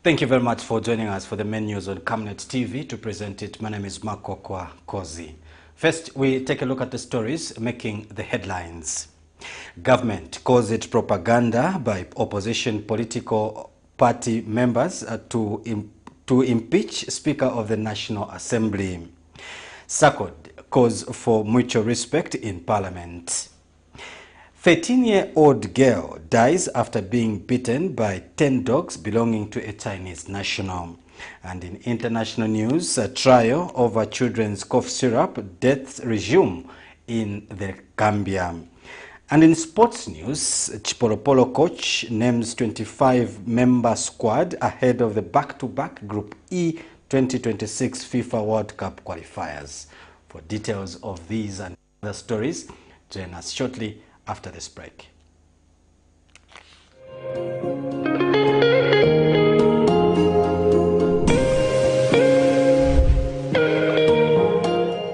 Thank you very much for joining us for the main news on Camnet TV. To present it, my name is Makokwa Kozi. First, we take a look at the stories making the headlines. Government calls it propaganda by opposition political party members to impeach Speaker of the National Assembly. SACCORD calls for mutual respect in Parliament. 13-year-old girl dies after being bitten by 10 dogs belonging to a Chinese national. And in international news, a trial over children's cough syrup deaths resume in the Gambia. And in sports news, CHIPOLOPOLO coach names 25-member squad ahead of the back-to-back Group E 2026 FIFA World Cup qualifiers. For details of these and other stories, join us shortly after this break.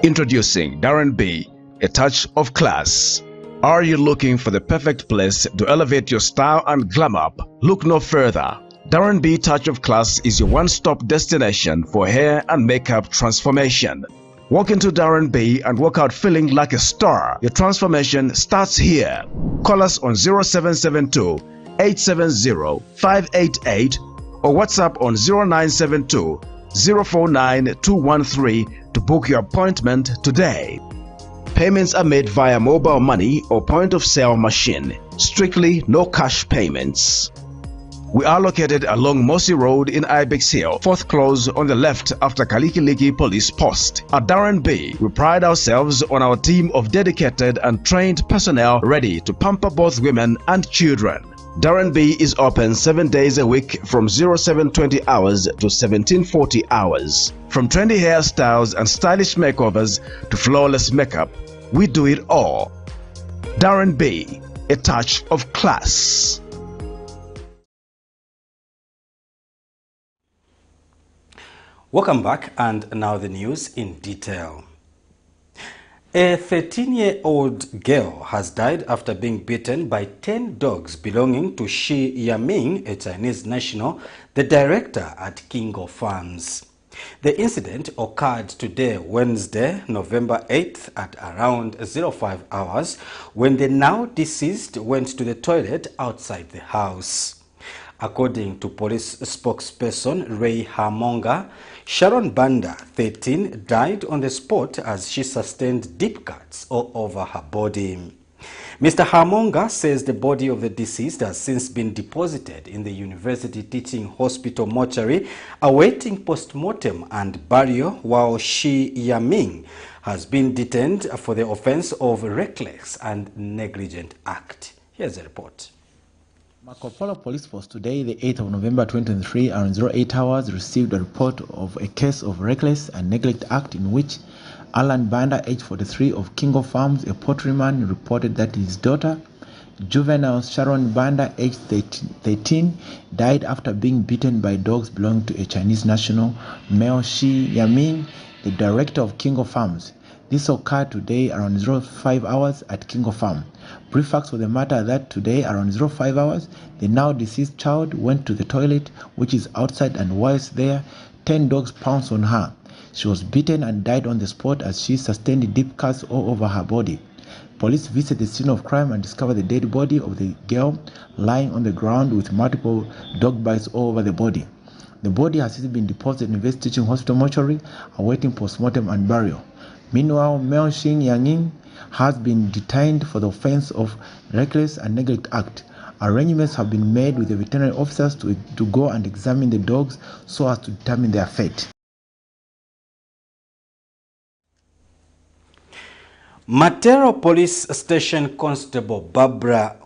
Introducing Darren B, a touch of class. Are you looking for the perfect place to elevate your style and glam up? Look no further. Darren B Touch of Class is your one-stop destination for hair and makeup transformation. Walk into Darren B and walk out feeling like a star. Your transformation starts here. Call us on 0772 870 588 or WhatsApp on 0972 049 213 to book your appointment today. Payments are made via mobile money or point-of-sale machine. Strictly no cash payments. We are located along Mossy Road in Ibex Hill, fourth close on the left after Kalikiliki Police Post. At Darren B, we pride ourselves on our team of dedicated and trained personnel ready to pamper both women and children. Darren B is open 7 days a week from 0720 hours to 1740 hours. From trendy hairstyles and stylish makeovers to flawless makeup, we do it all. Darren B, a touch of class. Welcome back, and now the news in detail. A 13-year-old girl has died after being bitten by 10 dogs belonging to Shi Yaming, a Chinese national, the director at Kingo Farms. The incident occurred today, Wednesday, November 8th at around 05 hours when the now deceased went to the toilet outside the house. According to police spokesperson Ray Hamonga, Sharon Banda, 13, died on the spot as she sustained deep cuts all over her body. Mr. Hamonga says the body of the deceased has since been deposited in the University Teaching Hospital mortuary awaiting post-mortem and burial, while Shi Yaming has been detained for the offense of reckless and negligent act. Here's a report. Marco Polo Police Force today, the 8th of November 2023, around 08 hours, received a report of a case of reckless and neglect act in which Alan Banda, age 43, of Kingo Farms, a poultryman, reported that his daughter, juvenile Sharon Banda, age 13, died after being bitten by dogs belonging to a Chinese national, male Shi Yaming, the director of Kingo Farms. This occurred today around 05 hours at Kingo Farm. Brief facts for the matter that today around 05 hours, the now deceased child went to the toilet, which is outside, and whilst there, 10 dogs pounced on her. She was bitten and died on the spot as she sustained deep cuts all over her body. Police visited the scene of crime and discovered the dead body of the girl lying on the ground with multiple dog bites all over the body. The body has since been deposited in the University Teaching Hospital mortuary, awaiting post-mortem and burial. Meanwhile, Mel Xin Yanging has been detained for the offense of reckless and neglect act. Arrangements have been made with the veterinary officers to go and examine the dogs so as to determine their fate. Matero Police Station Constable Barbara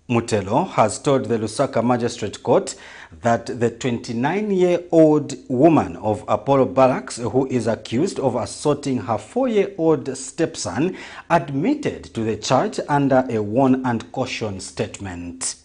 Mutelo has told the Lusaka Magistrate Court that the 29-year-old woman of Apollo Barracks, who is accused of assaulting her 4-year-old stepson, admitted to the charge under a warn and caution statement.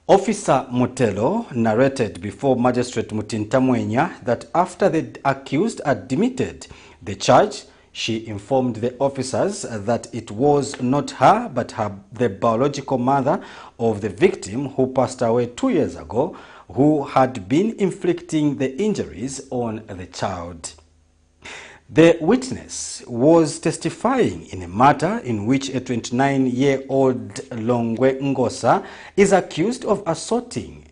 Officer Mutelo narrated before Magistrate Mutintamwenya that after the accused admitted the charge, she informed the officers that it was not her but the biological mother of the victim, who passed away 2 years ago, who had been inflicting the injuries on the child. The witness was testifying in a matter in which a 29-year-old Longwe Ngosa is accused of assaulting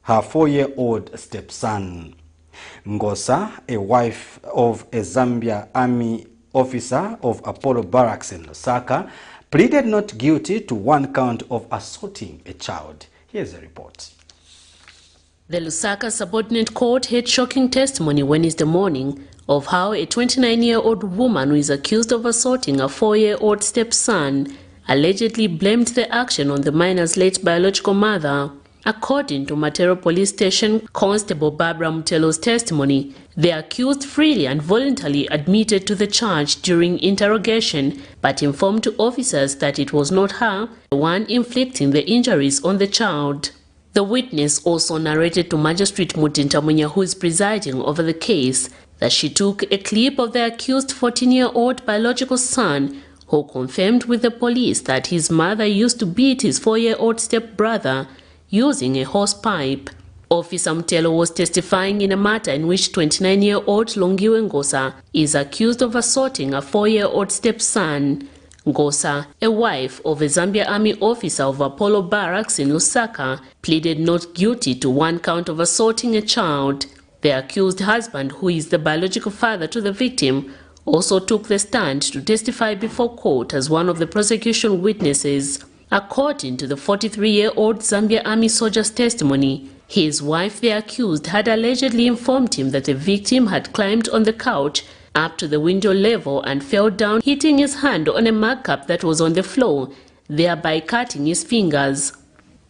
her 4-year-old stepson. Ngosa, a wife of a Zambia Army officer of Apollo Barracks in Lusaka, pleaded not guilty to one count of assaulting a child. Here's a report. The Lusaka subordinate court heard shocking testimony Wednesday morning of how a 29-year-old woman who is accused of assaulting a 4-year-old stepson allegedly blamed the action on the minor's late biological mother. According to Matero Police Station Constable Barbara Mutelo's testimony, the accused freely and voluntarily admitted to the charge during interrogation, but informed to officers that it was not her, the one inflicting the injuries on the child. The witness also narrated to Magistrate Mutintamunya, who is presiding over the case, that she took a clip of the accused 14-year-old biological son, who confirmed with the police that his mother used to beat his 4-year-old stepbrother using a hosepipe. Officer Mtelo was testifying in a matter in which 29-year-old Longiwe Ngosa is accused of assaulting a 4-year-old stepson. Ngosa, a wife of a Zambia Army officer of Apollo Barracks in Lusaka, pleaded not guilty to one count of assaulting a child. The accused husband, who is the biological father to the victim, also took the stand to testify before court as one of the prosecution witnesses. According to the 43-year-old Zambia Army soldier's testimony, his wife, the accused, had allegedly informed him that the victim had climbed on the couch up to the window level and fell down, hitting his hand on a markup that was on the floor, thereby cutting his fingers.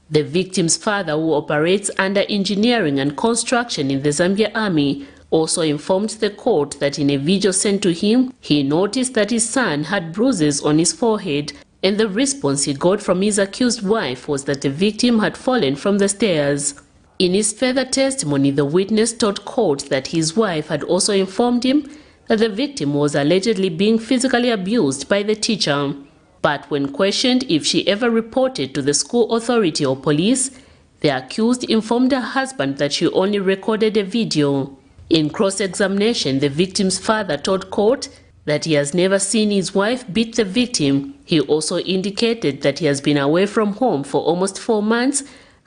The victim's father, who operates under engineering and construction in the Zambia Army, also informed the court that in a video sent to him, he noticed that his son had bruises on his forehead, and the response he got from his accused wife was that the victim had fallen from the stairs. In his further testimony, the witness told court that his wife had also informed him that the victim was allegedly being physically abused by the teacher. But when questioned if she ever reported to the school authority or police, the accused informed her husband that she only recorded a video. In cross-examination, the victim's father told court that he has never seen his wife beat the victim. He also indicated that he has been away from home for almost 4 months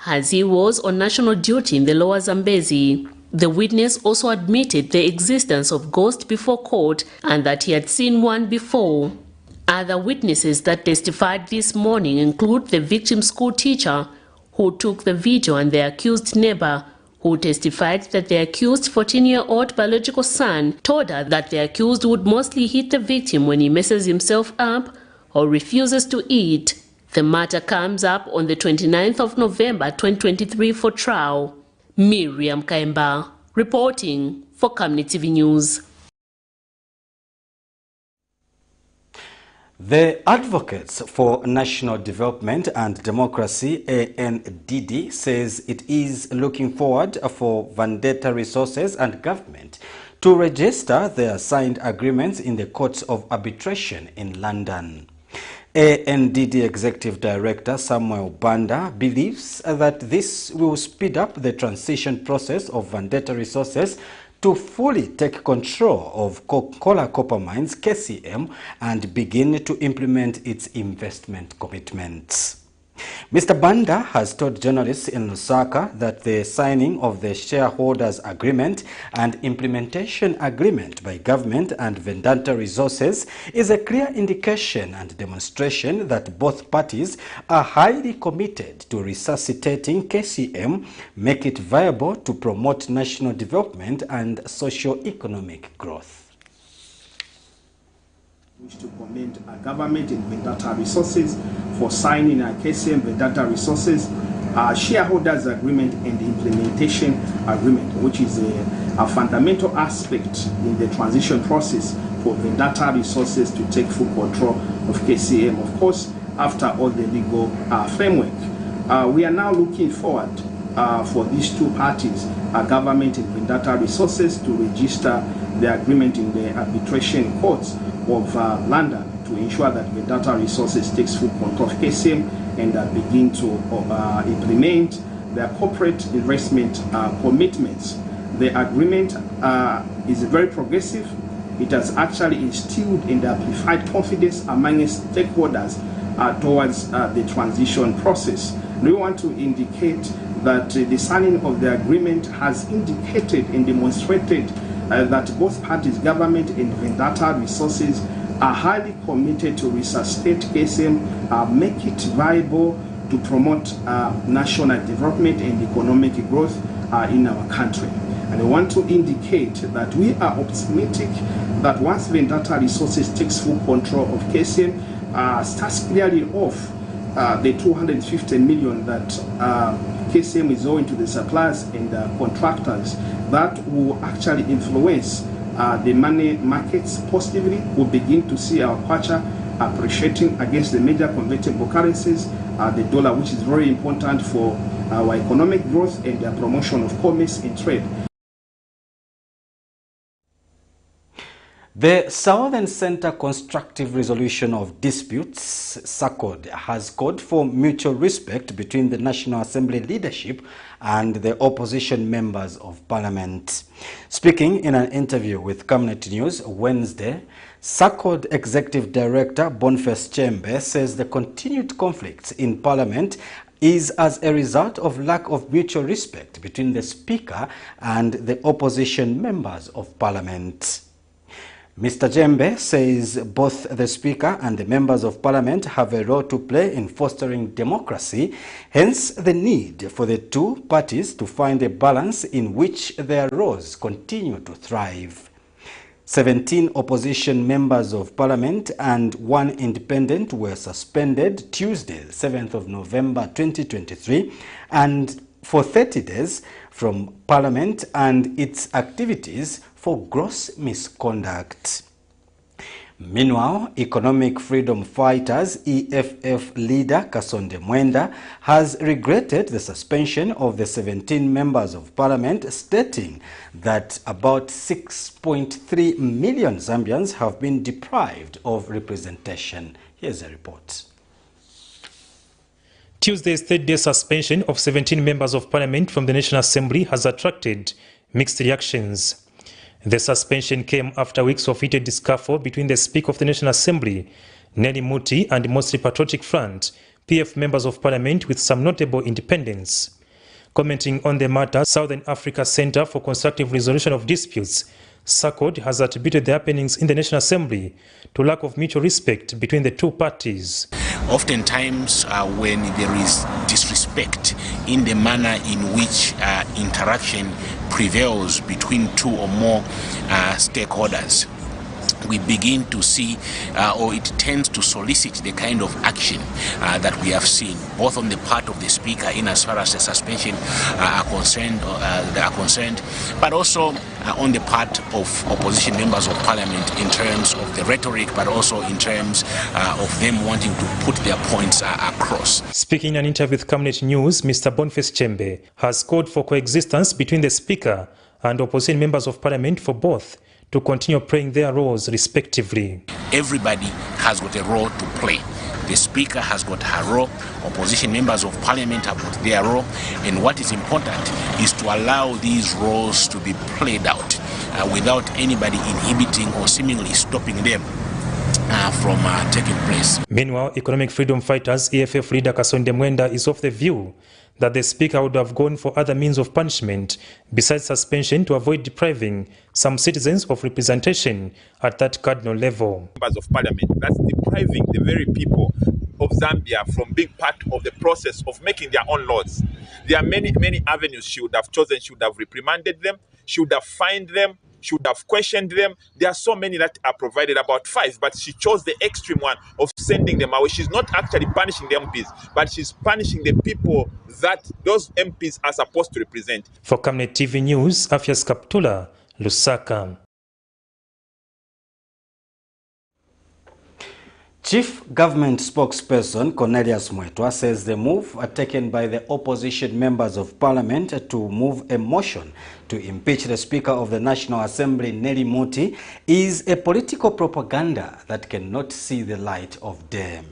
as he was on national duty in the Lower Zambezi. The witness also admitted the existence of ghosts before court and that he had seen one before. Other witnesses that testified this morning include the victim's school teacher, who took the video, and the accused neighbor, who testified that the accused 14-year-old biological son told her that the accused would mostly hit the victim when he messes himself up or refuses to eat. The matter comes up on the 29th of November 2023 for trial. Miriam Kaimba, reporting for Camnet TV News. The Advocates for National Development and Democracy, ANDD, says it is looking forward for Vendetta Resources and government to register their signed agreements in the Courts of Arbitration in London. ANDD Executive Director Samuel Banda believes that this will speed up the transition process of Vendetta Resources to fully take control of Coca-Cola Copper Mines KCM and begin to implement its investment commitments. Mr. Banda has told journalists in Lusaka that the signing of the shareholders agreement and implementation agreement by government and Vendetta Resources is a clear indication and demonstration that both parties are highly committed to resuscitating KCM, make it viable to promote national development and socio-economic growth. Wish to commend our government and Vendetta Resources for signing a KCM Vendetta Resources shareholders agreement and the implementation agreement, which is a fundamental aspect in the transition process for Vendetta Resources to take full control of KCM, of course, after all the legal framework. We are now looking forward for these two parties, our government and Vendetta Resources, to register the agreement in the arbitration courts of London to ensure that Vendetta Resources takes full control of KCM and begin to implement their corporate investment commitments. The agreement is very progressive. It has actually instilled in the amplified confidence among stakeholders towards the transition process. We want to indicate that the signing of the agreement has indicated and demonstrated that both parties, government and Vendetta Resources, are highly committed to resuscitate KSM, make it viable to promote national development and economic growth in our country. And I want to indicate that we are optimistic that once Vendetta Resources takes full control of KSM, starts clearing off the 250 million that KSM is owing to the suppliers and contractors, that will actually influence the money markets positively. We'll begin to see our kwacha appreciating against the major convertible currencies, the dollar, which is very important for our economic growth and the promotion of commerce and trade. The Southern Center Constructive Resolution of Disputes, SACCORD, has called for mutual respect between the National Assembly leadership and the opposition members of Parliament. Speaking in an interview with Camnet News Wednesday, SACCORD Executive Director Boniface Chembe says the continued conflicts in Parliament is as a result of lack of mutual respect between the Speaker and the opposition members of Parliament. Mr. Jembe says both the Speaker and the members of Parliament have a role to play in fostering democracy, hence the need for the two parties to find a balance in which their roles continue to thrive. 17 opposition members of Parliament and 1 independent were suspended Tuesday, 7th of November 2023, and for 30 days from Parliament and its activities for gross misconduct. Meanwhile, Economic Freedom Fighters EFF leader Kasonde Mwenda has regretted the suspension of the 17 members of Parliament, stating that about 6.3 million Zambians have been deprived of representation. Here's a report. Tuesday's third-day suspension of 17 members of Parliament from the National Assembly has attracted mixed reactions. The suspension came after weeks of heated scuffle between the Speaker of the National Assembly, Nelly Muti, and Mostly Patriotic Front, PF members of Parliament with some notable independents. Commenting on the matter, Southern Africa Center for Constructive Resolution of Disputes, SACCORD, has attributed the happenings in the National Assembly to lack of mutual respect between the two parties. Oftentimes, when there is disrespect in the manner in which interaction prevails between two or more stakeholders, we begin to see, or it tends to solicit the kind of action that we have seen, both on the part of the Speaker in as far as the suspension are concerned, but also on the part of opposition members of Parliament in terms of the rhetoric, but also in terms of them wanting to put their points across. Speaking in an interview with Camnet News, Mr. Boniface Chembe has called for coexistence between the Speaker and opposition members of Parliament for both to continue playing their roles respectively. Everybody has got a role to play. The Speaker has got her role, opposition members of Parliament have got their role, and what is important is to allow these roles to be played out without anybody inhibiting or seemingly stopping them from taking place. Meanwhile, Economic Freedom Fighters EFF leader Kasonde Mwenda is of the view that the Speaker would have gone for other means of punishment besides suspension to avoid depriving some citizens of representation at that cardinal level. Members of Parliament, that's depriving the very people of Zambia from being part of the process of making their own laws. There are many avenues she would have chosen. She would have reprimanded them, she would have fined them, should have questioned them. There are so many that are provided, about 5, but she chose the extreme one of sending them away. She's not actually punishing the MPs, but she's punishing the people that those MPs are supposed to represent. For Camnet TV News, Afias Kaptula, Lusaka. Chief Government Spokesperson Cornelius Mwetwa says the move taken by the opposition members of Parliament to move a motion to impeach the Speaker of the National Assembly, Nelly Muti, is a political propaganda that cannot see the light of day.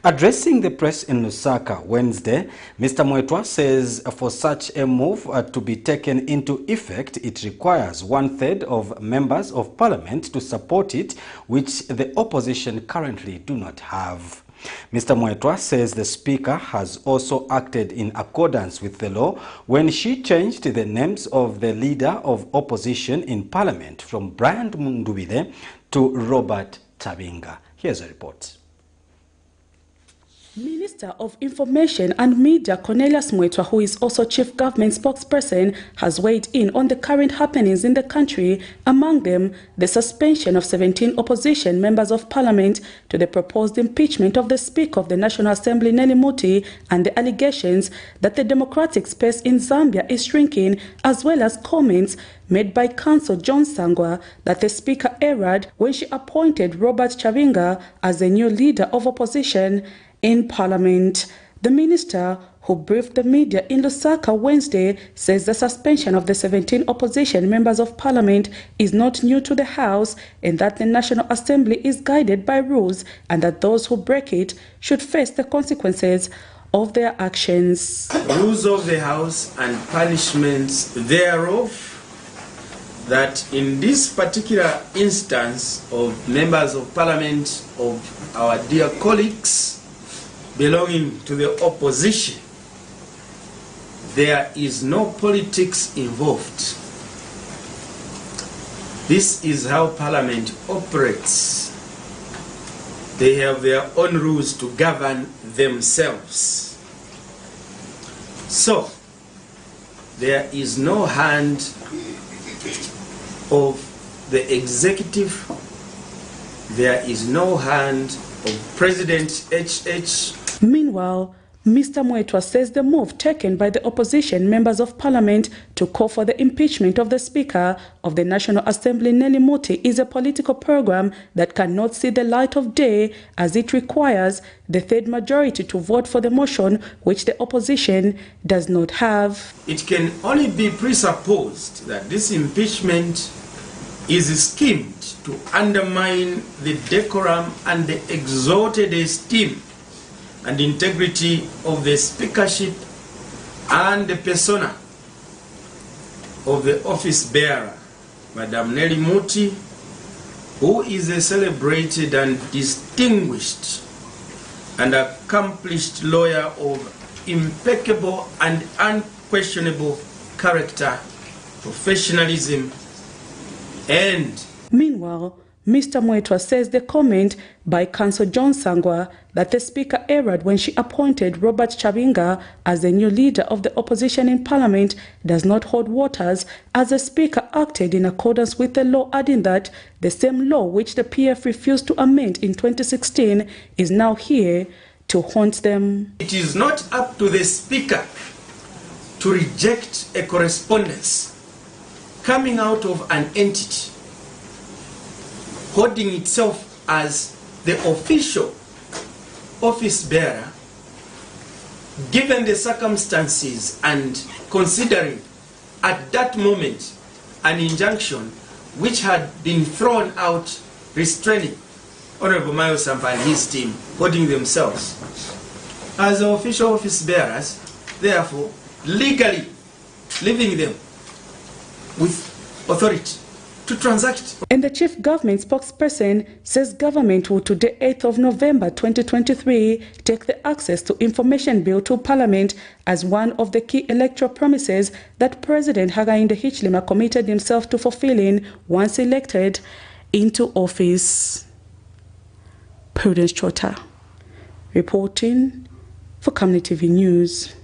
Addressing the press in Lusaka Wednesday, Mr. Mwetwa says for such a move to be taken into effect, it requires 1/3 of members of parliament to support it, which the opposition currently do not have. Mr. Mwetwa says the Speaker has also acted in accordance with the law when she changed the names of the Leader of Opposition in Parliament from Brian Mundubile to Robert Chabinga. Here's a report. Minister of Information and Media Cornelius Mwetwa, who is also Chief Government Spokesperson, has weighed in on the current happenings in the country, among them the suspension of 17 opposition members of parliament to the proposed impeachment of the Speaker of the National Assembly, Nelly Muti, and the allegations that the democratic space in Zambia is shrinking, as well as comments made by Counsel John Sangwa that the Speaker erred when she appointed Robert Chabinga as the new leader of opposition in Parliament. The minister, who briefed the media in Lusaka Wednesday, says the suspension of the 17 opposition members of Parliament is not new to the House and that the National Assembly is guided by rules and that those who break it should face the consequences of their actions. Rules of the House and punishments thereof, that in this particular instance of members of Parliament, of our dear colleagues belonging to the opposition, there is no politics involved. This is how Parliament operates. They have their own rules to govern themselves. So, there is no hand of the executive, there is no hand of President HH. Meanwhile, Mr. Mwetwa says the move taken by the opposition members of parliament to call for the impeachment of the Speaker of the National Assembly, Nelly Muti, is a political program that cannot see the light of day, as it requires the third majority to vote for the motion, which the opposition does not have. It can only be presupposed that this impeachment is schemed to undermine the decorum and the exalted esteem and integrity of the speakership and the persona of the office bearer, Madam Nelly Muti, who is a celebrated and distinguished and accomplished lawyer of impeccable and unquestionable character, professionalism, and meanwhile, Mr. Mwetwa says the comment by Counsel John Sangwa that the Speaker erred when she appointed Robert Chabinga as the new leader of the opposition in Parliament does not hold waters, as the Speaker acted in accordance with the law, adding that the same law which the PF refused to amend in 2016 is now here to haunt them. It is not up to the Speaker to reject a correspondence coming out of an entity holding itself as the official office bearer, given the circumstances and considering at that moment an injunction which had been thrown out restraining Honorable Mayo Sampa and his team holding themselves as the official office bearers, therefore legally leaving them with authority to transact. And the Chief Government Spokesperson says government will today, 8th of November 2023, take the Access to Information Bill to Parliament as one of the key electoral promises that President Hakainde Hichilema committed himself to fulfilling once elected into office. Prudence Chota, reporting for Camnet TV News.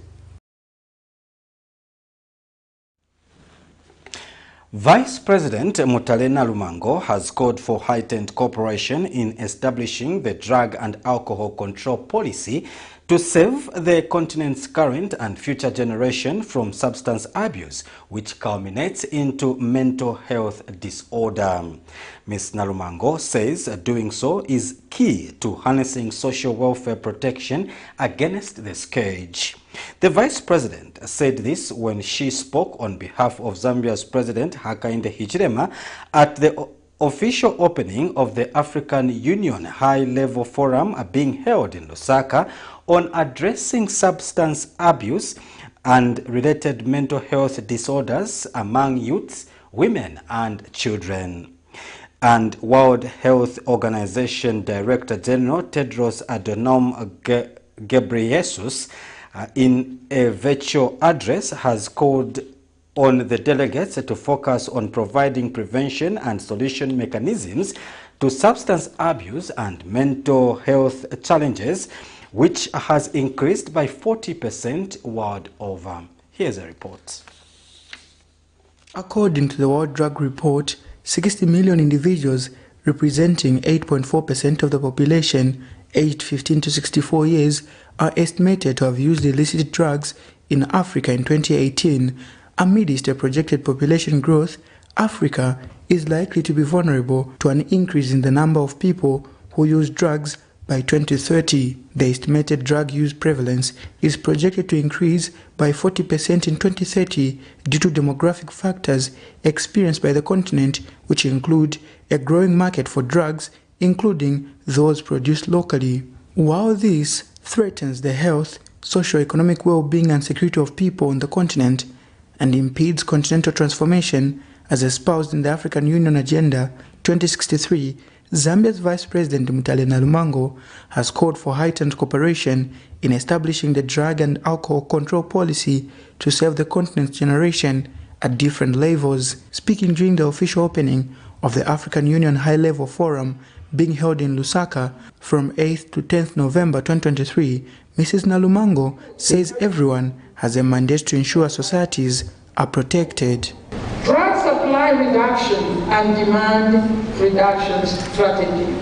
Vice President Mutalena Lumango has called for heightened cooperation in establishing the drug and alcohol control policy to save the continent's current and future generation from substance abuse, which culminates into mental health disorder. Ms. Nalumango says doing so is key to harnessing social welfare protection against the scourge. The Vice President said this when she spoke on behalf of Zambia's President Hakainde Hichilema at the official opening of the African Union High-Level Forum being held in Lusaka on addressing substance abuse and related mental health disorders among youths, women and children. And World Health Organization Director General Tedros Adhanom Ghebreyesus in a virtual address has called on the delegates to focus on providing prevention and solution mechanisms to substance abuse and mental health challenges, which has increased by 40% world over. Here's a report. According to the World Drug Report, 60 million individuals, representing 8.4% of the population aged 15 to 64 years, are estimated to have used illicit drugs in Africa in 2018. Amidst a projected population growth, Africa is likely to be vulnerable to an increase in the number of people who use drugs by 2030. The estimated drug use prevalence is projected to increase by 40% in 2030 due to demographic factors experienced by the continent, which include a growing market for drugs, including those produced locally. While this threatens the health, socio-economic well-being and security of people on the continent and impedes continental transformation, as espoused in the African Union Agenda 2063, Zambia's Vice President Mutale Nalumango has called for heightened cooperation in establishing the drug and alcohol control policy to serve the continent's generation at different levels. Speaking during the official opening of the African Union High-Level Forum being held in Lusaka from 8th to 10th November 2023, Mrs. Nalumango says everyone has a mandate to ensure societies are protected. Drug supply reduction and demand reduction strategies.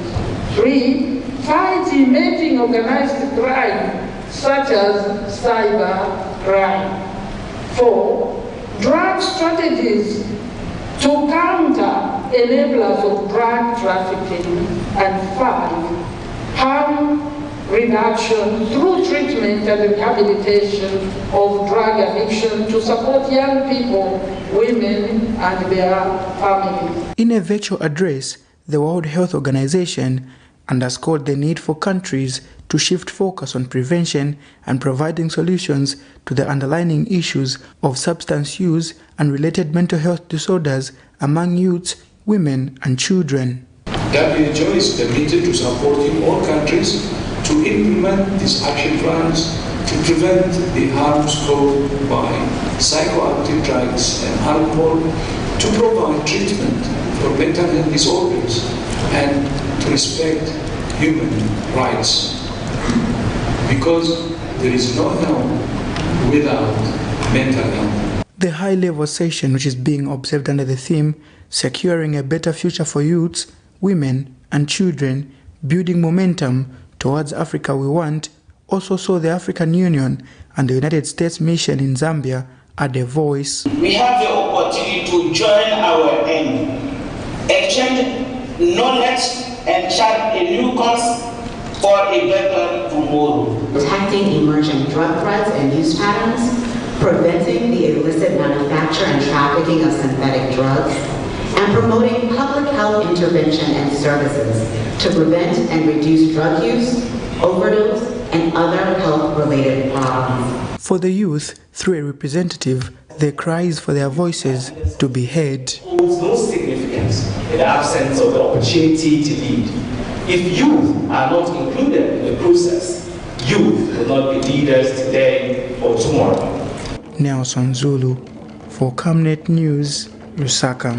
3. Fight emerging organized crime such as cyber crime. 4. Drug strategies to counter enablers of drug trafficking. And 5. Harm reduction through treatment and rehabilitation of drug addiction to support young people, women and their families. In a virtual address, the World Health Organization underscored the need for countries to shift focus on prevention and providing solutions to the underlying issues of substance use and related mental health disorders among youths, women and children. WHO is committed to supporting all countries to implement these action plans to prevent the harms caused by psychoactive drugs and alcohol, to provide treatment for mental health disorders, and to respect human rights. Because there is no health without mental health. The high-level session, which is being observed under the theme Securing a Better Future for Youths, Women and Children, Building Momentum Towards Africa We Want, also saw the African Union and the United States mission in Zambia add a voice. We have the opportunity to join our aim, exchange knowledge and chart a new course for a better tomorrow. Detecting emerging drug threats and use patterns, preventing the illicit manufacture and trafficking of synthetic drugs, and promoting public health intervention and services to prevent and reduce drug use, overdose, and other health-related problems. For the youth, through a representative, the cries for their voices to be heard. Holds no significance in the absence of the opportunity to lead. If youth are not included in the process, youth will not be leaders today or tomorrow. Nelson Zulu for Camnet News, Lusaka.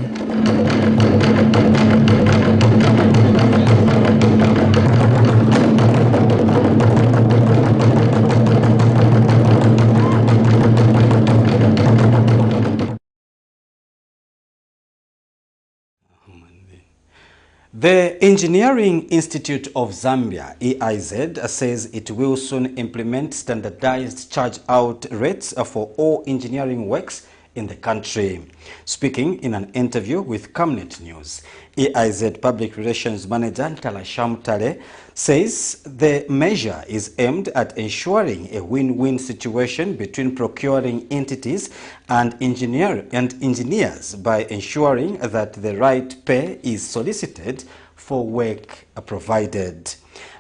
The Engineering Institute of Zambia, EIZ, says it will soon implement standardized charge-out rates for all engineering works in the country. Speaking in an interview with Camnet News, EIZ Public Relations Manager Ntala Shamtale says the measure is aimed at ensuring a win-win situation between procuring entities and engineers by ensuring that the right pay is solicited for work provided.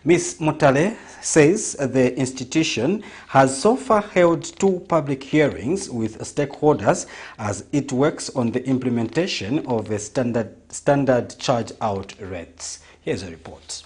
Ms. Mutale says the institution has so far held 2 public hearings with stakeholders as it works on the implementation of a standard charge-out rates. Here's a report.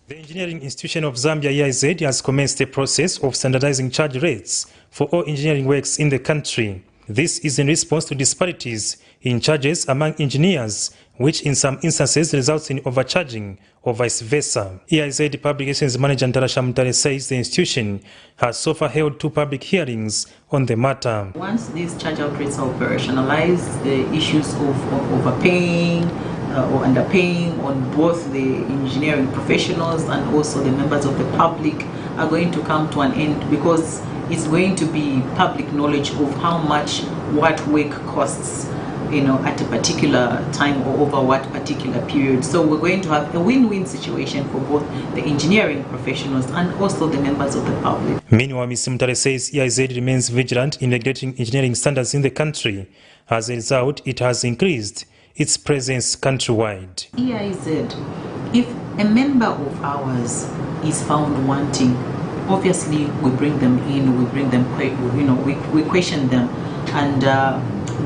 The Engineering Institution of Zambia, EIZ, has commenced a process of standardizing charge rates for all engineering works in the country. This is in response to disparities in charges among engineers, which in some instances results in overcharging or vice versa. EIZ Public Relations Manager Ntala Shamtale says the institution has so far held 2 public hearings on the matter. Once these charge-out rates are operationalized, the issues of overpaying or underpaying on both the engineering professionals and also the members of the public are going to come to an end, because it's going to be public knowledge of how much what work costs, at a particular time or over what particular period. So we're going to have a win-win situation for both the engineering professionals and also the members of the public. Meanwhile, Ms. Mutale says EIZ remains vigilant in regulating engineering standards in the country. As a result, it has increased its presence countrywide. EIZ, if a member of ours is found wanting, obviously we bring them in, we question them, and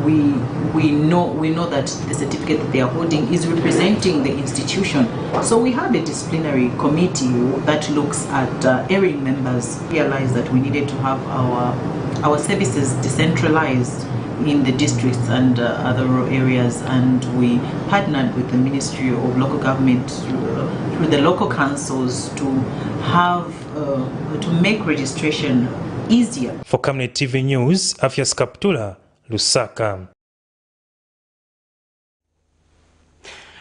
we know that the certificate that they are holding is representing the institution. So we have a disciplinary committee that looks at erring members. Realized that we needed to have our services decentralized in the districts and other rural areas, and we partnered with the Ministry of Local Government through the local councils to have to make registration easier. For Camnet TV News, Afias Kaptula, Lusaka.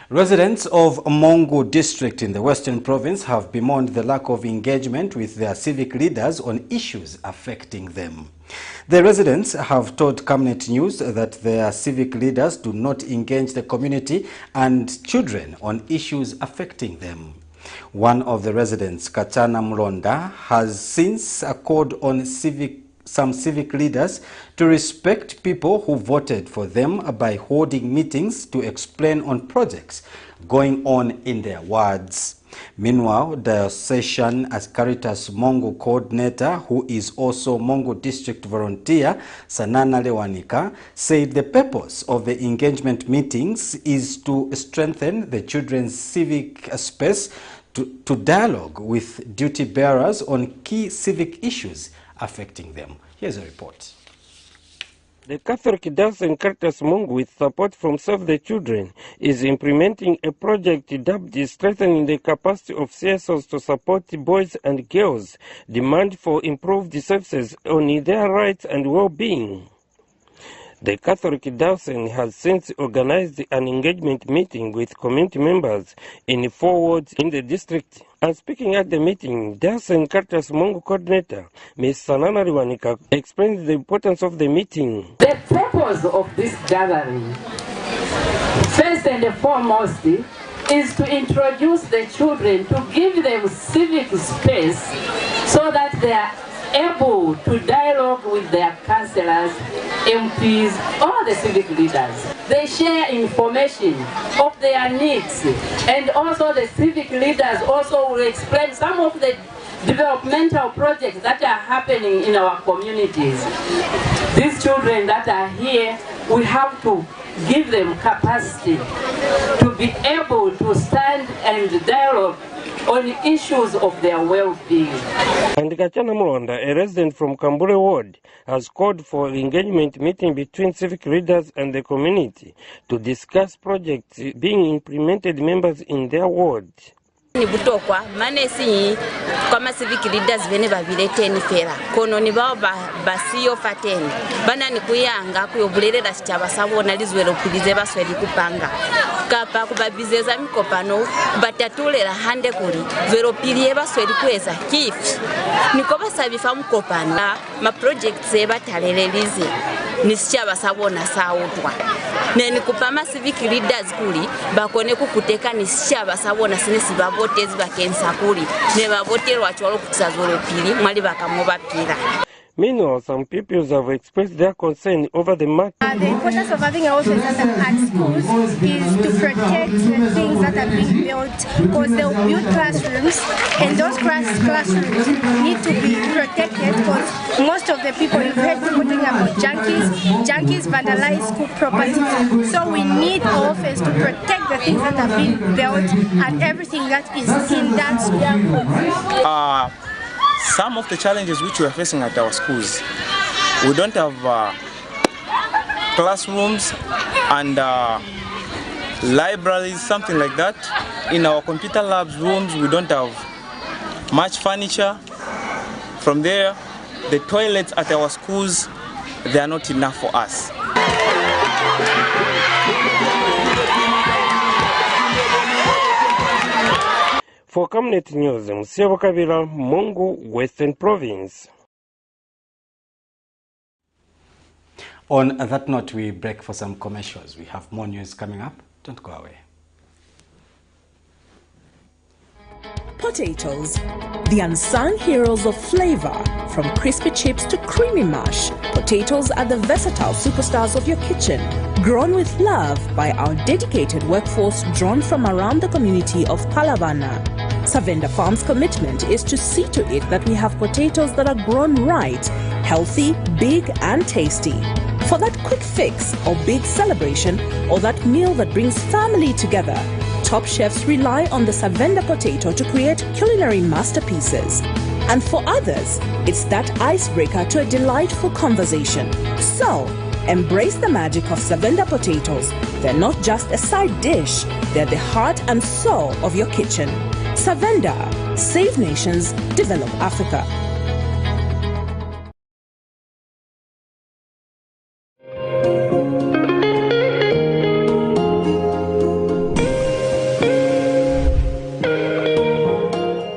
Residents of Mongu district in the Western Province have bemoaned the lack of engagement with their civic leaders on issues affecting them. The residents have told Camnet News that their civic leaders do not engage the community and children on issues affecting them. One of the residents, Kachana Mlonda, has since called on some civic leaders to respect people who voted for them by holding meetings to explain on projects going on in their wards. Meanwhile, Diocesan Caritas Mongu coordinator, who is also Mongu district volunteer, Sanana Lewanika, said the purpose of the engagement meetings is to strengthen the children's civic space to dialogue with duty bearers on key civic issues affecting them. Here's a report. The Catholic Diocese Caritas Mongu, with support from Save the Children, is implementing a project dubbed Strengthening the Capacity of CSOs to Support Boys and Girls' Demand for Improved Services on their rights and well-being. The Catholic Diocese has since organized an engagement meeting with community members in 4 wards in the district. And speaking at the meeting, Diocesan Caritas Mongu coordinator, Ms. Sanana Lewanika, explained the importance of the meeting. The purpose of this gathering, first and foremost, is to introduce the children, to give them civic space so that they are able to dialogue with their councillors, MPs, or the civic leaders. They share information of their needs, and also the civic leaders also will explain some of the developmental projects that are happening in our communities. These children that are here, we have to give them capacity to be able to stand and dialogue on issues of their well-being. And Kachana Mulonda, a resident from Kambule Ward, has called for an engagement meeting between civic leaders and the community to discuss projects being implemented members in their ward. Ni butokwa manesi kwa civic leaders bene babileteni fera kono ni bao basiyo fateni bana ni kuyanga kuyobulera chaba sabona lizwero kulize baswedi kupanga kapa kubabizeza mikopano batatulera hande kuli zwero pilie baswedi kweza kifi niko basabifa mukopana ma projects ebatalelelize nisikyabasabona saawutwa nenikupama civic leaders kuli bakone kukuteka nisikyabasabona sinesibavotezi bakensa kuli nebavoterwa chwalo kutisazolo pili mwali bakamubapira. Meanwhile, some pupils have expressed their concern over the matter. The importance of having an office at schools is to protect the things that are being built, because they'll build classrooms, and those classrooms need to be protected, because most of the people, you've heard people talking about junkies vandalize school property. So we need an office to protect the things that are being built and everything that is in that school. Some of the challenges which we are facing at our schools, we don't have classrooms and libraries, something like that. In our computer labs rooms, we don't have much furniture. From there, the toilets at our schools, they are not enough for us. For Camnet News, Musiabo Kabila, Mungu, Western Province. On that note, we break for some commercials. We have more news coming up. Don't go away. Potatoes, the unsung heroes of flavor. From crispy chips to creamy mash, potatoes are the versatile superstars of your kitchen. Grown with love by our dedicated workforce drawn from around the community of Palavana. Savenda Farm's commitment is to see to it that we have potatoes that are grown right, healthy, big and tasty. For that quick fix or big celebration or that meal that brings family together, top chefs rely on the Savenda potato to create culinary masterpieces. And for others, it's that icebreaker to a delightful conversation. So, embrace the magic of Savenda potatoes. They're not just a side dish, they're the heart and soul of your kitchen. Savenda, save nations, develop Africa.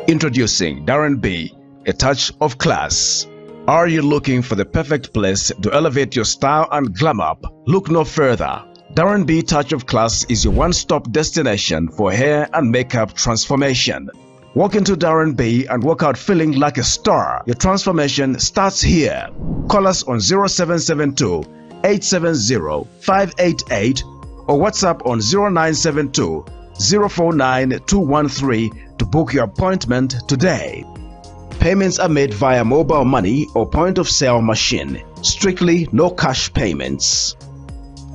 Introducing Darren B, a touch of class. Are you looking for the perfect place to elevate your style and glam up? Look no further. Darren B Touch of Class is your one-stop destination for hair and makeup transformation. Walk into Darren B and walk out feeling like a star. Your transformation starts here. Call us on 0772 870 588 or WhatsApp on 0972 049 213 to book your appointment today. Payments are made via mobile money or point-of-sale machine. Strictly no cash payments.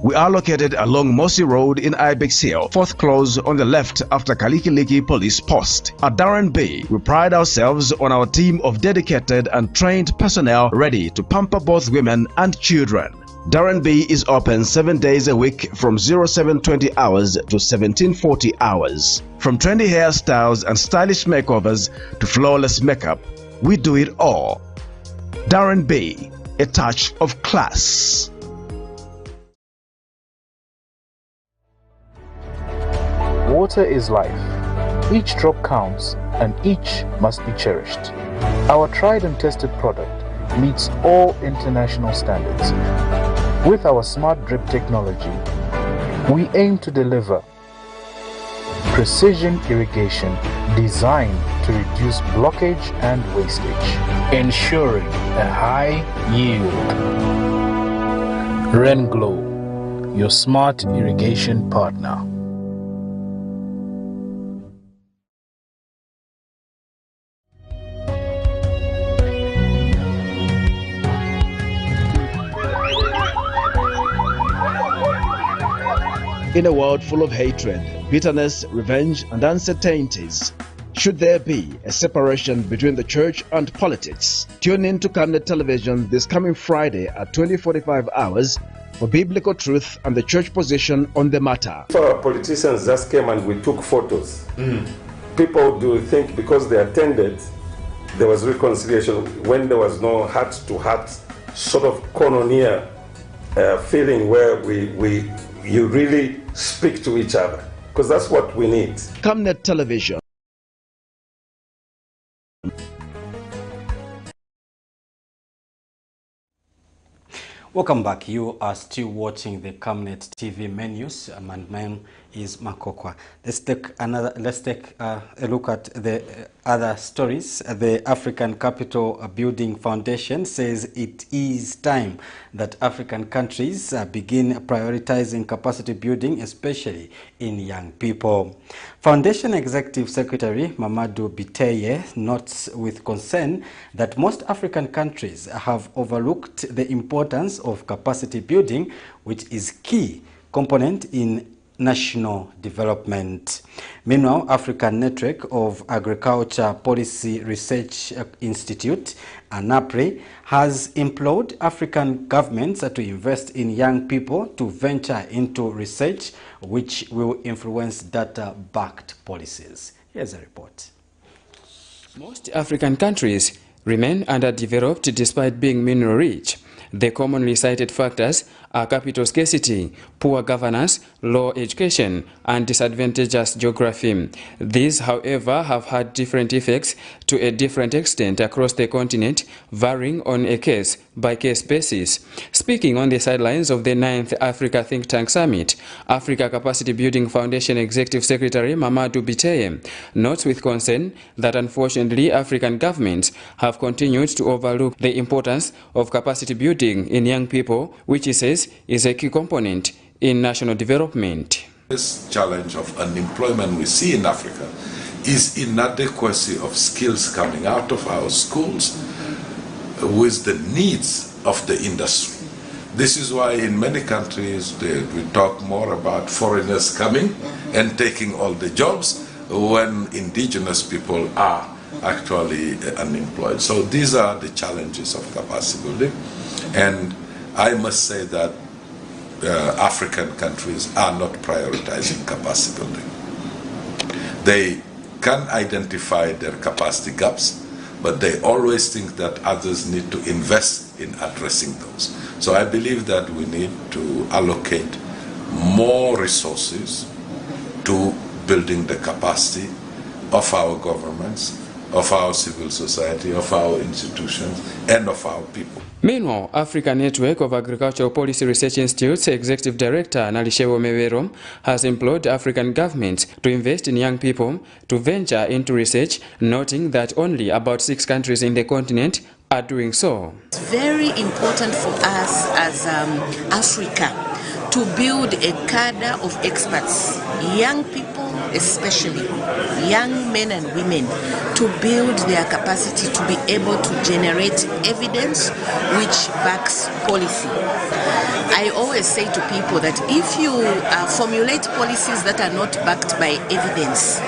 We are located along Mossy Road in Ibex Hill, fourth close on the left after Kalikiliki Police Post. At Darren B, we pride ourselves on our team of dedicated and trained personnel ready to pamper both women and children. Darren B is open 7 days a week from 0720 hours to 1740 hours. From trendy hairstyles and stylish makeovers to flawless makeup, we do it all. Darren B, a touch of class. Water is life. Each drop counts and each must be cherished. Our tried and tested product meets all international standards. With our smart drip technology, we aim to deliver precision irrigation designed to reduce blockage and wastage, ensuring a high yield. Renglow, your smart irrigation partner. In a world full of hatred, bitterness, revenge, and uncertainties, should there be a separation between the church and politics? Tune in to Camnet Television this coming Friday at 20:45 hours for biblical truth and the church position on the matter. If our politicians just came and we took photos, people do think because they attended, there was reconciliation when there was no heart-to-heart sort of koinonia feeling where you really speak to each other, because that's what we need. Camnet Television. Welcome back. You are still watching the Camnet TV menus. My name is Makokwa. Let's take a look at the other stories. The African Capital Building Foundation says it is time that African countries begin prioritizing capacity building, especially in young people. Foundation Executive Secretary Mamadou Biteye notes with concern that most African countries have overlooked the importance of capacity building, which is key component in national development. Meanwhile, African Network of Agriculture Policy Research Institute, ANAPRE, has implored African governments to invest in young people to venture into research which will influence data-backed policies. Here's a report. Most African countries remain underdeveloped despite being mineral-rich. The commonly cited factors are capital scarcity, poor governance, low education, and disadvantageous geography. These, however, have had different effects to a different extent across the continent, varying on a case-by-case basis. Speaking on the sidelines of the 9th Africa Think Tank Summit, Africa Capacity Building Foundation Executive Secretary Mamadou Biteye notes with concern that unfortunately African governments have continued to overlook the importance of capacity building in young people, which he says is a key component in national development. This challenge of unemployment we see in Africa is inadequacy of skills coming out of our schools with the needs of the industry. This is why in many countries we talk more about foreigners coming and taking all the jobs when indigenous people are actually unemployed. So these are the challenges of capacity building, and I must say that African countries are not prioritizing capacity building. They can identify their capacity gaps, but they always think that others need to invest in addressing those. So I believe that we need to allocate more resources to building the capacity of our governments, of our civil society, of our institutions, and of our people. Meanwhile, African Network of Agricultural Policy Research Institute's Executive Director Nalishewo Mewero has implored African governments to invest in young people to venture into research, noting that only about 6 countries in the continent are doing so. It's very important for us as Africa to build a cadre of experts, young people especially, young men and women, to build their capacity to be able to generate evidence which backs policy. I always say to people that if you formulate policies that are not backed by evidence,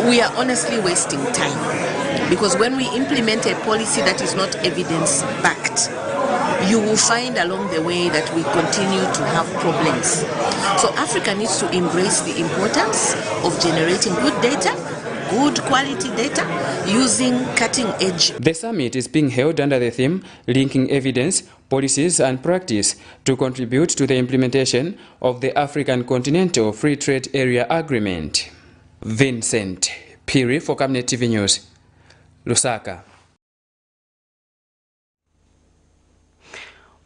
we are honestly wasting time. Because when we implement a policy that is not evidence-backed, you will find along the way that we continue to have problems. So Africa needs to embrace the importance of generating good data, good quality data, using cutting edge. The summit is being held under the theme linking evidence, policies and practice to contribute to the implementation of the African Continental Free Trade Area Agreement. Vincent Piri for Camnet TV News, Lusaka.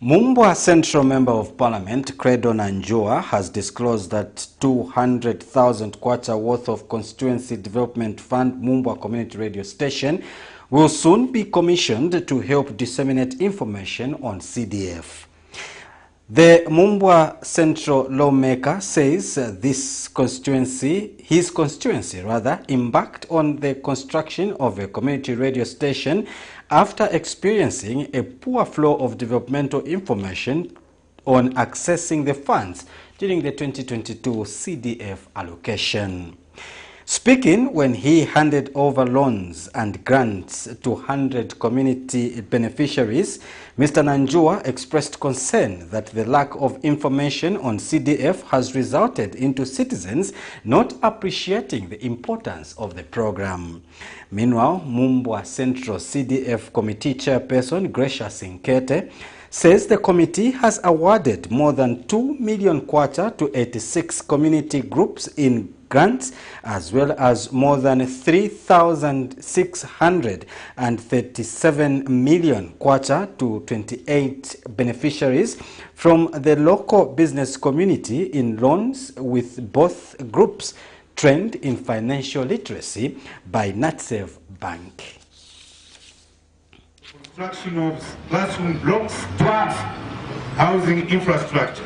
Mumbwa Central Member of Parliament Credo Nanjua has disclosed that 200,000 kwacha worth of Constituency Development Fund Mumbwa Community Radio Station will soon be commissioned to help disseminate information on CDF. The Mumbwa Central lawmaker says his constituency embarked on the construction of a community radio station after experiencing a poor flow of developmental information on accessing the funds during the 2022 CDF allocation. Speaking when he handed over loans and grants to 100 community beneficiaries, Mr. Nanjua expressed concern that the lack of information on CDF has resulted into citizens not appreciating the importance of the program. Meanwhile, Mumbwa Central CDF Committee Chairperson Gracia Sinkete says the committee has awarded more than 2 million kwacha to 86 community groups in grants, as well as more than 3,637 million kwacha to 28 beneficiaries from the local business community in loans, with both groups trained in financial literacy by Natsev Bank. Construction of classroom blocks, housing infrastructure.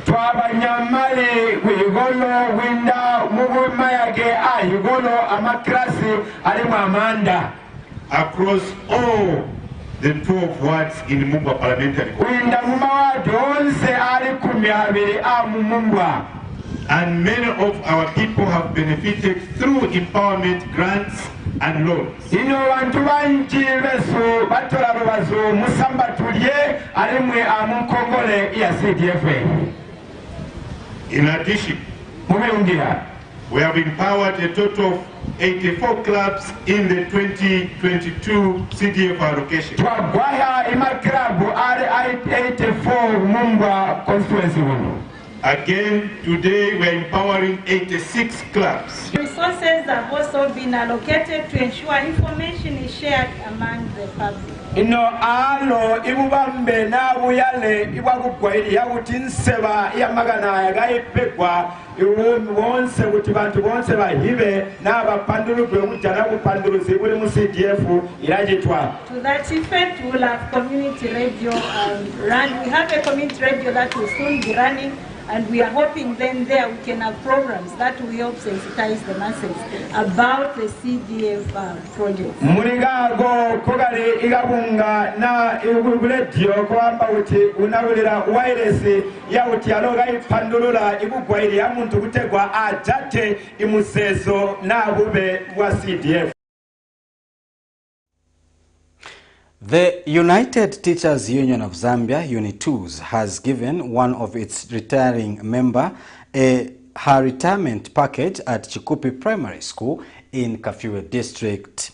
Across all the 12 wards in Mumba Parliamentary. And many of our people have benefited through empowerment grants and loans. In addition, we have empowered a total of 84 clubs in the 2022 CDF allocation. Again, today we are empowering 86 clubs. Resources have also been allocated to ensure information is shared among the public. To that effect, we will have community radio run. We have a community radio that will soon be running, and we are hoping then there we can have programs that will help sensitize the masses about the CDF project. The United Teachers Union of Zambia, UNITUZ, has given one of its retiring member her retirement package at Chikupi Primary School in Kafue District.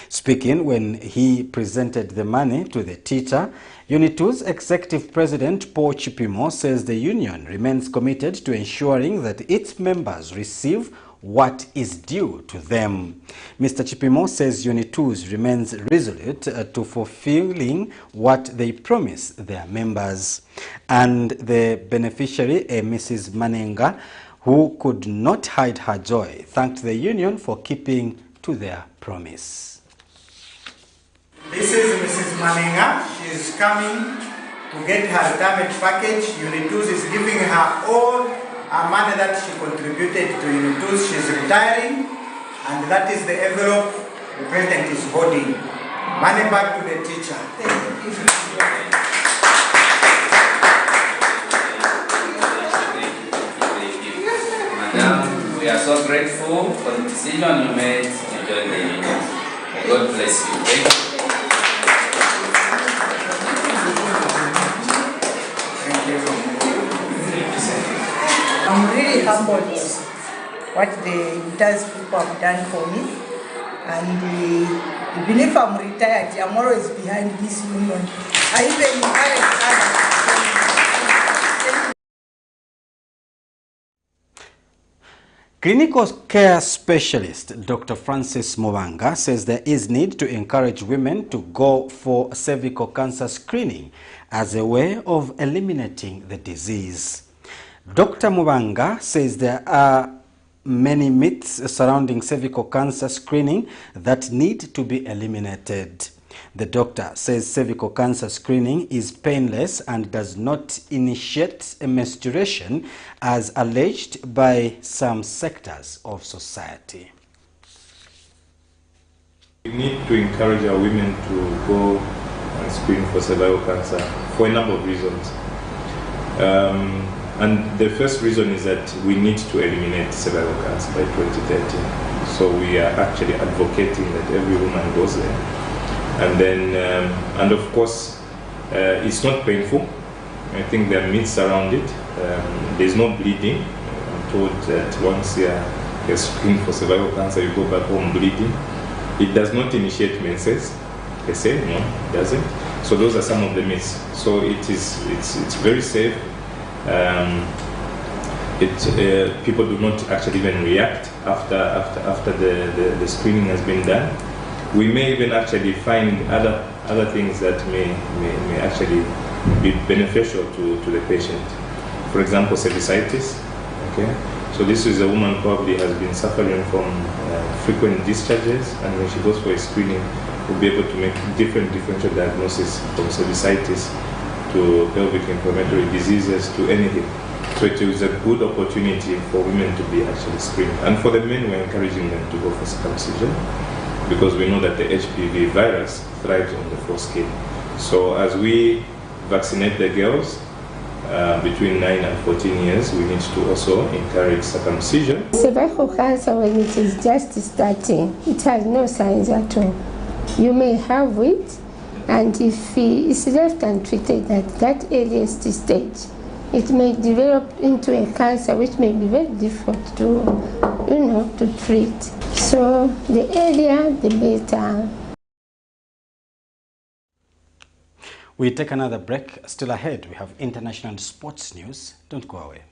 Speaking when he presented the money to the teacher, UNITUZ Executive President Paul Chipimo says the union remains committed to ensuring that its members receive what is due to them. Mr. Chipimo says UNITUZ remains resolute to fulfilling what they promise their members. And the beneficiary, Mrs. Manenga, who could not hide her joy, thanked the union for keeping to their promise. This is Mrs. Manenga. She is coming to get her retirement package. UNITUZ is giving her all money that she contributed to UNITUZ. She's retiring, and that is the envelope the president is holding. Money back to the teacher. Madam, we are so grateful for the decision you made to join the union. May God bless you. Thank you. I'm really humbled what the UNITUZ people have done for me, and even if I'm retired, I'm always behind this union. I even encourage others. Clinical care specialist Dr. Francis Mubanga says there is need to encourage women to go for cervical cancer screening as a way of eliminating the disease. Dr. Mubanga says there are many myths surrounding cervical cancer screening that need to be eliminated. The doctor says cervical cancer screening is painless and does not initiate a menstruation as alleged by some sectors of society. We need to encourage our women to go and screen for cervical cancer for a number of reasons. And the first reason is that we need to eliminate cervical cancer by 2030. So we are actually advocating that every woman goes there. And then, and of course, it's not painful. I think there are myths around it. There's no bleeding. I'm told that once you're screened for cervical cancer, you go back home bleeding. It does not initiate menses. They say, no, it doesn't. So those are some of the myths. So it's very safe. people do not actually even react after the screening has been done. We may even actually find other things that may actually be beneficial to the patient. For example, cervicitis. Okay, so this is a woman probably has been suffering from frequent discharges, and when she goes for a screening, we'll be able to make differential diagnosis from cervicitis to pelvic inflammatory diseases to anything. So it is a good opportunity for women to be actually screened. And for the men, we're encouraging them to go for circumcision because we know that the HPV virus thrives on the foreskin. So as we vaccinate the girls between 9 and 14 years, we need to also encourage circumcision. Cervical cancer, when it is just starting, it has no signs at all. You may have it, and if it's left untreated at that earliest stage, it may develop into a cancer which may be very difficult to, to treat. So the earlier, the better. We take another break. Still ahead, we have international sports news. Don't go away.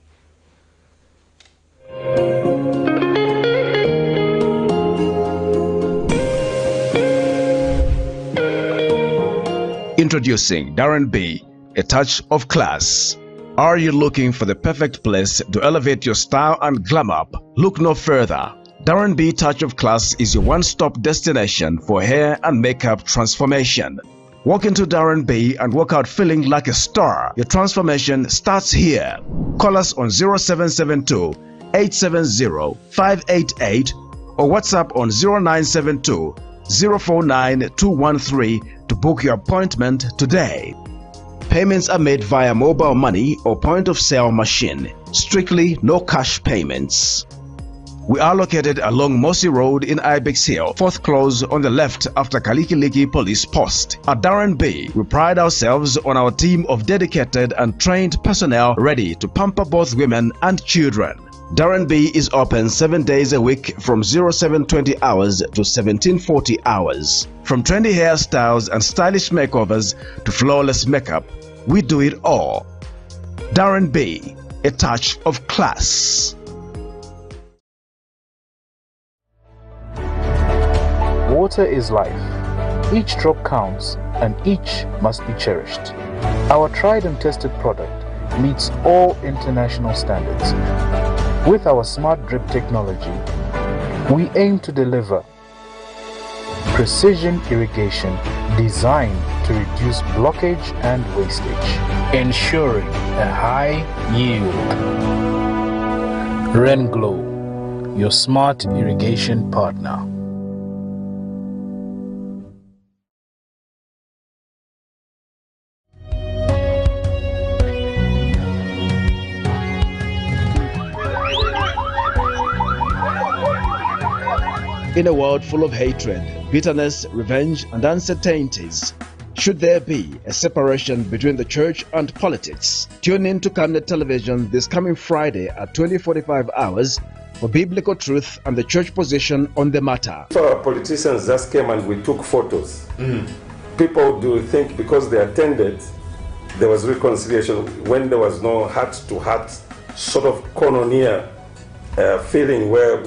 Introducing Darren B, a touch of class. Are you looking for the perfect place to elevate your style and glam up? Look no further. Darren B Touch of Class is your one-stop destination for hair and makeup transformation. Walk into Darren B and walk out feeling like a star. Your transformation starts here. Call us on 0772 870 588 or WhatsApp on 0972 049 213 to book your appointment today. Payments are made via mobile money or point-of-sale machine. Strictly no cash payments. We are located along Mossy Road in Ibex Hill, 4th close on the left after Kalikiliki Police Post. At Darren B, we pride ourselves on our team of dedicated and trained personnel ready to pamper both women and children. Darren B is open 7 days a week from 0720 hours to 1740 hours. From trendy hairstyles and stylish makeovers to flawless makeup, we do it all. Darren B, a touch of class. Water is life. Each drop counts and each must be cherished. Our tried and tested product meets all international standards. With our smart drip technology, we aim to deliver precision irrigation designed to reduce blockage and wastage, ensuring a high yield. Rain Glow, your smart irrigation partner. In a world full of hatred, bitterness, revenge, and uncertainties, should there be a separation between the church and politics? Tune in to Camnet Television this coming Friday at 20:45 hours for biblical truth and the church position on the matter. So our politicians just came and we took photos. People do think because they attended, there was reconciliation when there was no heart-to-heart sort of koinonia feeling where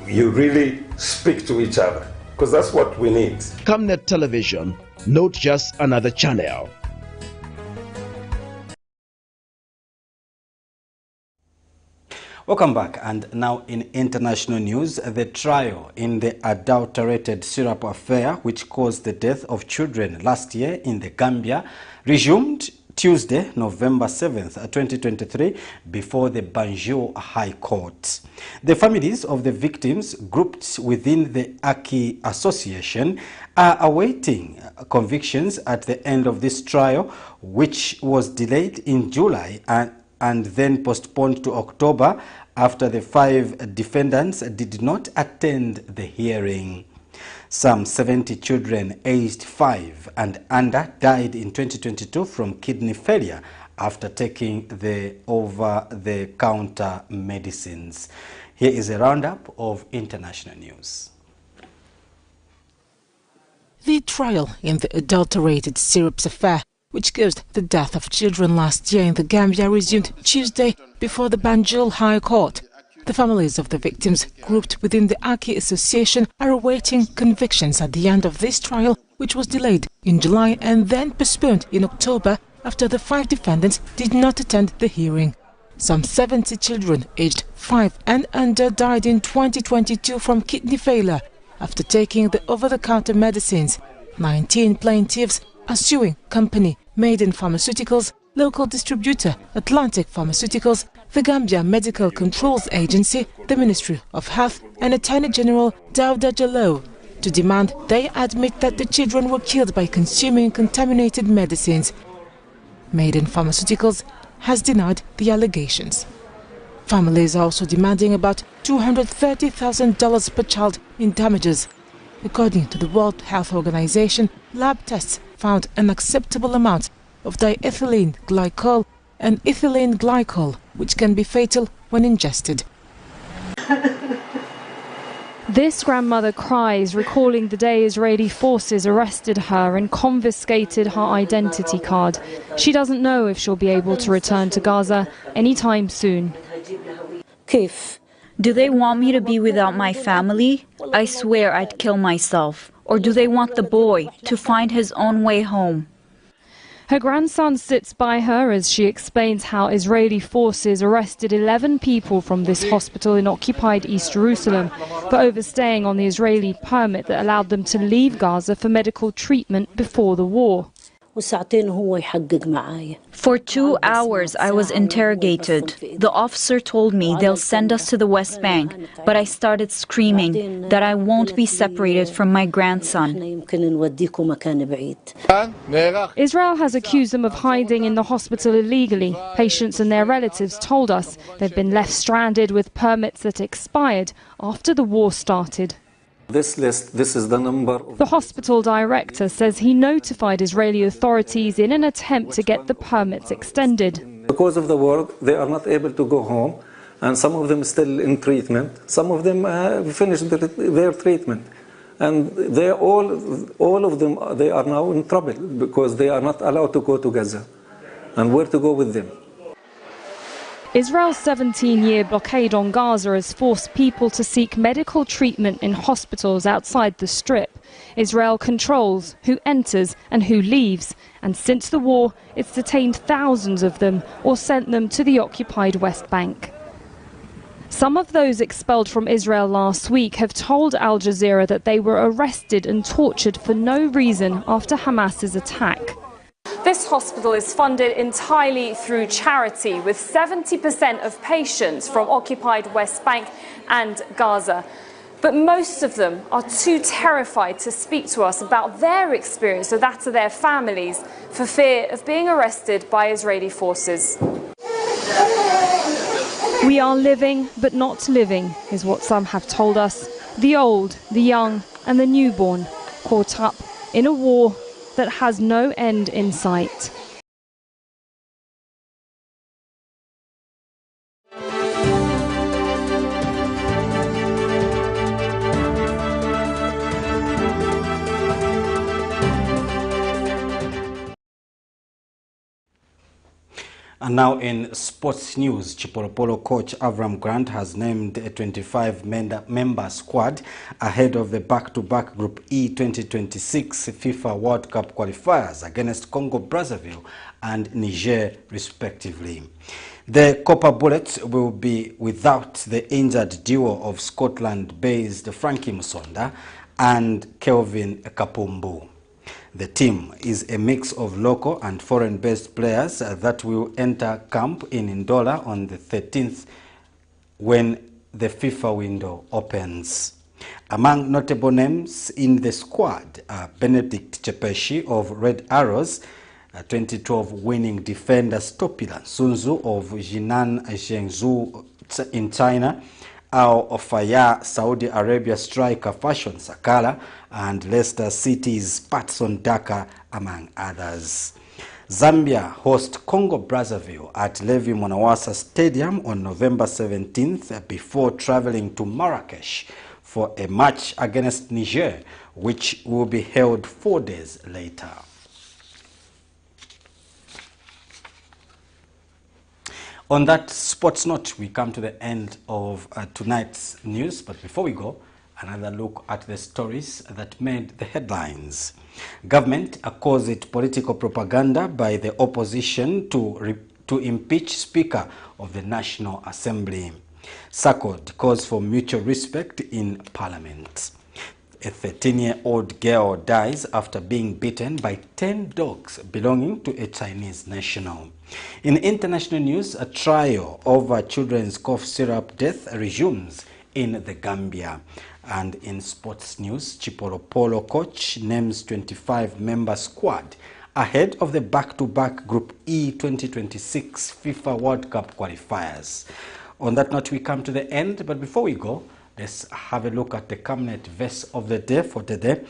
you really speak to each other, because that's what we need. Camnet Television, not just another channel. Welcome back, and now in international news, the trial in the adulterated syrup affair which caused the death of children last year in the Gambia resumed Tuesday, November 7th, 2023, before the Banjul High Court. The families of the victims, grouped within the Aki Association, are awaiting convictions at the end of this trial, which was delayed in July and then postponed to October after the 5 defendants did not attend the hearing. Some 70 children aged 5 and under died in 2022 from kidney failure after taking the over-the-counter medicines. Here is a roundup of international news. The trial in the adulterated syrups affair which caused the death of children last year in the Gambia, resumed Tuesday before the Banjul High Court. The families of the victims, grouped within the Aki Association, are awaiting convictions at the end of this trial, which was delayed in July and then postponed in October after the 5 defendants did not attend the hearing. Some 70 children aged 5 and under died in 2022 from kidney failure after taking the over-the-counter medicines. 19 plaintiffs are suing company Maiden Pharmaceuticals, local distributor Atlantic Pharmaceuticals, the Gambia Medical Controls Agency, the Ministry of Health and Attorney General Dauda Jallow to demand they admit that the children were killed by consuming contaminated medicines. Maiden Pharmaceuticals has denied the allegations. Families are also demanding about $230,000 per child in damages. According to the World Health Organization, lab tests found an acceptable amount of diethylene glycol and ethylene glycol, which can be fatal when ingested. This grandmother cries, recalling the day Israeli forces arrested her and confiscated her identity card. She doesn't know if she'll be able to return to Gaza anytime soon. Do they want me to be without my family? I swear I'd kill myself. Or do they want the boy to find his own way home? Her grandson sits by her as she explains how Israeli forces arrested 11 people from this hospital in occupied East Jerusalem for overstaying on the Israeli permit that allowed them to leave Gaza for medical treatment before the war. For 2 hours I was interrogated. The officer told me they'll send us to the West Bank, but I started screaming that I won't be separated from my grandson. Israel has accused them of hiding in the hospital illegally. Patients and their relatives told us they've been left stranded with permits that expired after the war started. This is the number. The hospital director says he notified Israeli authorities in an attempt to get the permits extended. Because of the war, they are not able to go home, and some of them still in treatment. Some of them finished their treatment, and they all of them they are now in trouble because they are not allowed to go to Gaza, and where to go with them. Israel's 17-year blockade on Gaza has forced people to seek medical treatment in hospitals outside the Strip. Israel controls who enters and who leaves, and since the war, it's detained thousands of them or sent them to the occupied West Bank. Some of those expelled from Israel last week have told Al Jazeera that they were arrested and tortured for no reason after Hamas's attack. This hospital is funded entirely through charity, with 70% of patients from occupied West Bank and Gaza. But most of them are too terrified to speak to us about their experience or that of their families for fear of being arrested by Israeli forces. We are living but not living, is what some have told us. The old, the young and the newborn caught up in a war that has no end in sight. And now in sports news, Chipolopolo coach Avram Grant has named a 25-member squad ahead of the back-to-back Group E 2026 FIFA World Cup qualifiers against Congo Brazzaville and Niger, respectively. The Copper Bullets will be without the injured duo of Scotland-based Frankie Musonda and Kelvin Kapumbu. The team is a mix of local and foreign-based players that will enter camp in Ndola on the 13th when the FIFA window opens. Among notable names in the squad are Benedict Chepeshi of Red Arrows, 2012 winning defender Stopila Sunzu of Jinan Zhengzhou in China, Al Ofaya Saudi Arabia striker Fashion Sakala, and Leicester City's Patson Daka, among others. Zambia host Congo Brazzaville at Levi Monawasa Stadium on November 17th before traveling to Marrakesh for a match against Niger, which will be held 4 days later. On that sports note, we come to the end of tonight's news. But before we go, another look at the stories that made the headlines. Government calls it political propaganda by the opposition to impeach Speaker of the National Assembly. SACCORD calls for mutual respect in Parliament. A 13-year-old girl dies after being bitten by 10 dogs belonging to a Chinese national. In international news, a trial over children's cough syrup death resumes in the Gambia. And in sports news, CHIPOLOPOLO coach names 25-member squad ahead of the back-to-back Group E 2026 FIFA World Cup qualifiers. On that note, we come to the end, but before we go, let's have a look at the Camnet verse of the day for today,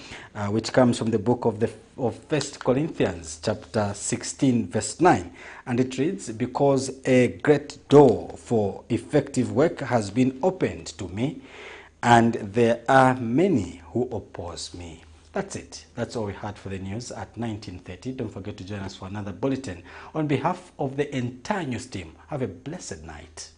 which comes from the book of 1 Corinthians, chapter 16, verse 9. And it reads, "Because a great door for effective work has been opened to me, and there are many who oppose me." That's it. That's all we had for the news at 19:30. Don't forget to join us for another bulletin. On behalf of the entire news team, have a blessed night.